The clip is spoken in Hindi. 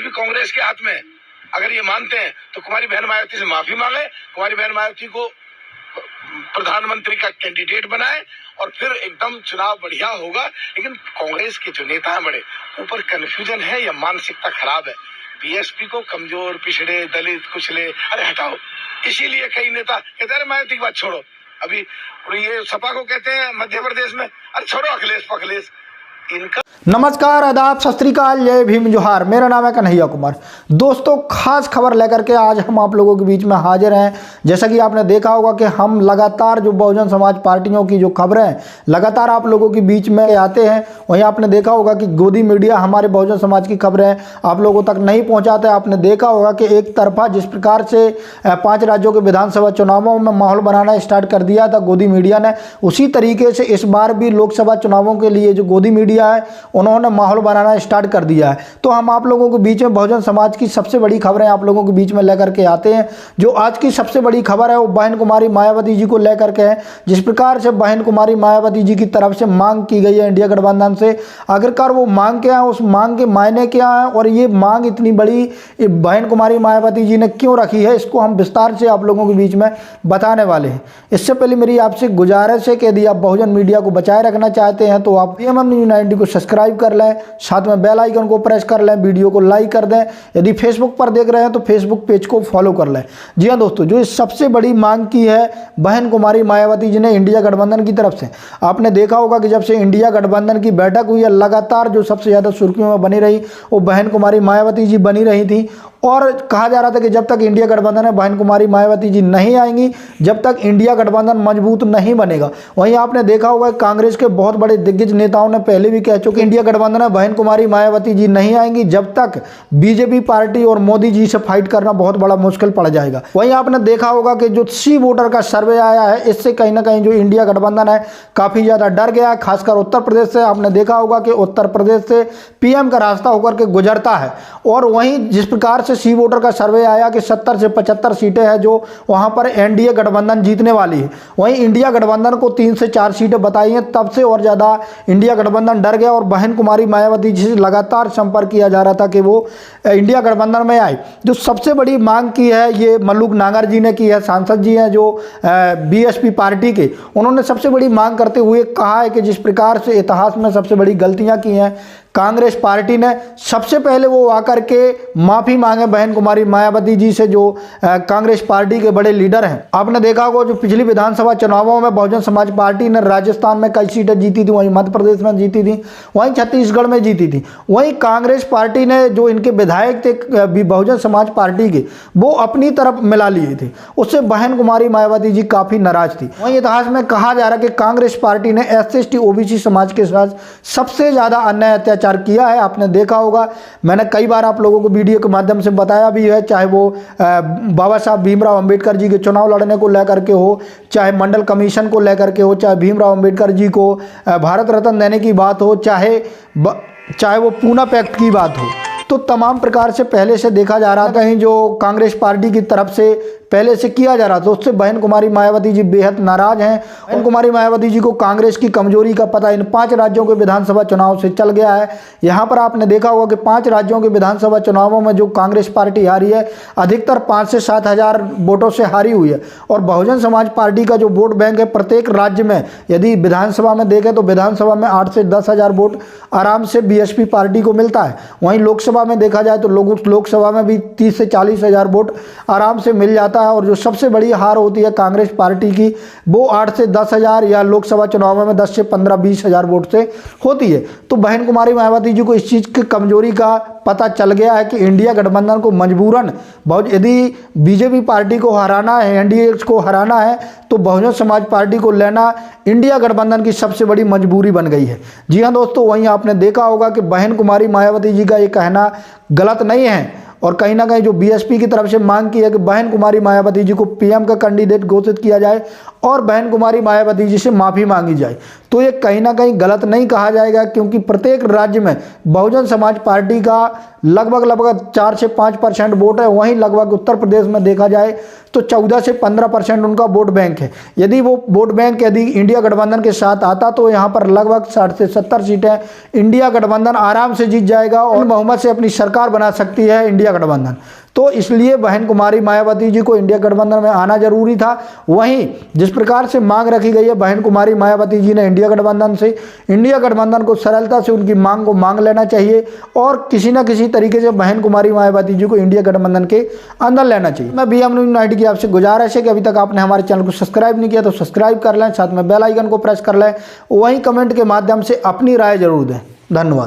भी कांग्रेस के हाथ में है। अगर ये मानते हैं तो कुमारी बहन मायावती से माफी मांगे, कुमारी बहन मायावती को प्रधानमंत्री का कैंडिडेट बनाए और फिर एकदम चुनाव बढ़िया होगा। लेकिन कांग्रेस के जो नेता हैं बड़े ऊपर कन्फ्यूजन है या मानसिकता खराब है। बीएसपी को कमजोर, पिछड़े, दलित, कुचले, अरे हटाओ। इसीलिए कई नेता कहते हैं मायावती की बात छोड़ो। अभी ये सपा को कहते हैं मध्य प्रदेश में, अरे छोड़ो अखिलेश पखिलेश। इनका नमस्कार, आदाब, सत श्री अकाल, जय भीम, जोहार। मेरा नाम है कन्हैया कुमार। दोस्तों, खास खबर लेकर के आज हम आप लोगों के बीच में हाजिर हैं। जैसा कि आपने देखा होगा कि हम लगातार जो बहुजन समाज पार्टियों की जो खबरें लगातार आप लोगों के बीच में आते हैं, वहीं आपने देखा होगा कि गोदी मीडिया हमारे बहुजन समाज की खबरें आप लोगों तक नहीं पहुँचाते। आपने देखा होगा कि एक तरफा जिस प्रकार से 5 राज्यों के विधानसभा चुनावों में माहौल बनाना स्टार्ट कर दिया था गोदी मीडिया ने, उसी तरीके से इस बार भी लोकसभा चुनावों के लिए जो गोदी मीडिया है उन्होंने माहौल बनाना स्टार्ट कर दिया है। तो हम आप लोगों के बीच में बहुजन समाज की सबसे बड़ी खबरें आप लोगों के बीच में लेकर के आते हैं। जो आज की सबसे बड़ी खबर है वो बहन कुमारी मायावती जी को लेकर के है। जिस प्रकार से बहन कुमारी मायावती जी की तरफ से मांग की गई है इंडिया गठबंधन से, आखिरकार वो मांग क्या है, उस मांग के मायने क्या है और ये मांग इतनी बड़ी बहन कुमारी मायावती जी ने क्यों रखी है, इसको हम विस्तार से आप लोगों के बीच में बताने वाले हैं। इससे पहले मेरी आपसे गुजारिश है कि यदि आप बहुजन मीडिया को बचाए रखना चाहते हैं तो आप PMM News 90 को सब्सक्राइब कर लें, साथ में बेल आइकन को प्रेस कर लें, वीडियो को लाइक कर दें। यदि फेसबुक पर देख रहे हैं तो फेसबुक पेज को फॉलो कर लें। जी हाँ दोस्तों, जो इस सबसे बड़ी मांग की है बहन कुमारी मायावती जी ने इंडिया गठबंधन की तरफ से, आपने देखा होगा कि जब से इंडिया गठबंधन की बैठक हुई है लगातार जो सबसे ज़्यादा सुर्खियों में बनी रही वो बहन कुमारी मायावती जी बनी रही थी। और कहा जा रहा था कि जब तक इंडिया गठबंधन है बहन कुमारी मायावती जी नहीं आएंगी, जब तक इंडिया गठबंधन मजबूत नहीं बनेगा। वहीं आपने देखा होगा कांग्रेस के बहुत बड़े दिग्गज नेताओं ने पहले भी कह चुके इंडिया गठबंधन है बहन कुमारी मायावती जी नहीं आएंगी जब तक बीजेपी पार्टी और मोदी जी से फाइट करना बहुत बड़ा मुश्किल पड़ जाएगा। वहीं आपने देखा होगा कि जो सी वोटर का सर्वे आया है, इससे कहीं ना कहीं जो इंडिया गठबंधन है काफ़ी ज़्यादा डर गया है, खासकर उत्तर प्रदेश से। आपने देखा होगा कि उत्तर प्रदेश से PM का रास्ता होकर के गुजरता है। और वहीं जिस प्रकार से सी वोटर का सर्वे आया कि 70 से 75 सीटें हैं जो वहां पर NDA गठबंधन जीतने वाली है, वहीं इंडिया गठबंधन को 3 से 4 सीटें बताई हैं। तब से और ज़्यादा इंडिया गठबंधन डर गया और बहन कुमारी मायावती जी से लगातार संपर्क किया जा रहा था कि वो इंडिया गठबंधन में आए। जो सबसे बड़ी मांग की है ये मल्लुक नागर जी ने की है, सांसद जी हैं जो BSP पार्टी के। उन्होंने सबसे बड़ी मांग करते हुए कहा है कि जिस प्रकार से इतिहास में सबसे बड़ी गलतियां की हैं कांग्रेस पार्टी ने, सबसे पहले वो आकर के माफ़ी मांगे बहन कुमारी मायावती जी से जो कांग्रेस पार्टी के बड़े लीडर हैं। आपने देखा होगा जो पिछली विधानसभा चुनावों में बहुजन समाज पार्टी ने राजस्थान में कई सीटें जीती थी, वहीं मध्य प्रदेश में जीती थी, वहीं छत्तीसगढ़ में जीती थी। वहीं कांग्रेस पार्टी ने जो इनके विधायक थे बहुजन समाज पार्टी के, वो अपनी तरफ मिला लिए थे, उससे बहन कुमारी मायावती जी काफ़ी नाराज थी। वहीं इतिहास में कहा जा रहा है कि कांग्रेस पार्टी ने SC/ST OBC समाज के साथ सबसे ज़्यादा अन्याय अत्याचार किया है। आपने देखा होगा, मैंने कई बार आप लोगों को वीडियो के माध्यम से बताया भी है, चाहे वो बाबा साहब भीमराव अंबेडकर जी के चुनाव लड़ने को लेकर के हो, चाहे मंडल कमीशन को लेकर के हो, चाहे भीमराव अंबेडकर जी को भारत रत्न देने की बात हो, चाहे वो पूना पैक्ट की बात हो, तो तमाम प्रकार से पहले से देखा जा रहा था कहीं जो कांग्रेस पार्टी की तरफ से पहले से किया जा रहा था, उससे बहन कुमारी मायावती जी बेहद नाराज हैं। बहन कुमारी मायावती जी को कांग्रेस की कमजोरी का पता इन 5 राज्यों के विधानसभा चुनाव से चल गया है। यहाँ पर आपने देखा होगा कि 5 राज्यों के विधानसभा चुनावों में जो कांग्रेस पार्टी हारी है अधिकतर 5 से 7 हज़ार वोटों से हारी हुई है। और बहुजन समाज पार्टी का जो वोट बैंक है प्रत्येक राज्य में, यदि विधानसभा में देखें तो विधानसभा में 8 से 10 हज़ार वोट आराम से BSP पार्टी को मिलता है। वहीं लोकसभा में देखा जाए तो लोकसभा में भी 30 से 40 हज़ार वोट आराम से मिल जाता है। और जो सबसे बड़ी हार होती है कांग्रेस पार्टी की वो 8 से 10 हज़ार या लोकसभा चुनाव में 10 से 15-20 हज़ार वोट से होती है। तो बहन कुमारी मायावती जी को इस चीज़ की कमजोरी का पता चल गया है कि इंडिया गठबंधन को मजबूरन यदि बीजेपी पार्टी को हराना है, NDA को हराना है, तो बहुजन समाज पार्टी को लेना इंडिया गठबंधन की सबसे बड़ी मजबूरी बन गई है। जी हाँ दोस्तों, वहीं आपने देखा होगा कि बहन कुमारी मायावती जी का ये कहना गलत नहीं है। और कहीं ना कहीं जो BSP की तरफ से मांग की है कि बहन कुमारी मायावती जी को PM का कैंडिडेट घोषित किया जाए और बहन कुमारी मायावती जी से माफ़ी मांगी जाए, तो ये कहीं ना कहीं गलत नहीं कहा जाएगा, क्योंकि प्रत्येक राज्य में बहुजन समाज पार्टी का लगभग 4 से 5% वोट है। वहीं लगभग उत्तर प्रदेश में देखा जाए तो 14 से 15% उनका वोट बैंक है। यदि वो वोट बैंक यदि इंडिया गठबंधन के साथ आता तो यहाँ पर लगभग 60 से 70 सीटें इंडिया गठबंधन आराम से जीत जाएगा और बहुमत से अपनी सरकार बना सकती है इंडिया गठबंधन। तो इसलिए बहन कुमारी मायावती जी को इंडिया गठबंधन में आना जरूरी था। वहीं जिस प्रकार से मांग रखी गई है बहन कुमारी मायावती जी ने इंडिया गठबंधन से, इंडिया गठबंधन को सरलता से उनकी मांग को मांग लेना चाहिए और किसी न किसी तरीके से बहन कुमारी मायावती जी को इंडिया गठबंधन के अंदर लेना चाहिए। मैं BM न्यूज़ 90 की आपसे गुजारिश है कि अभी तक आपने हमारे चैनल को सब्सक्राइब नहीं किया तो सब्सक्राइब कर लें, साथ में बेल आइकन को प्रेस कर लें, वहीं कमेंट के माध्यम से अपनी राय जरूर दें। धन्यवाद।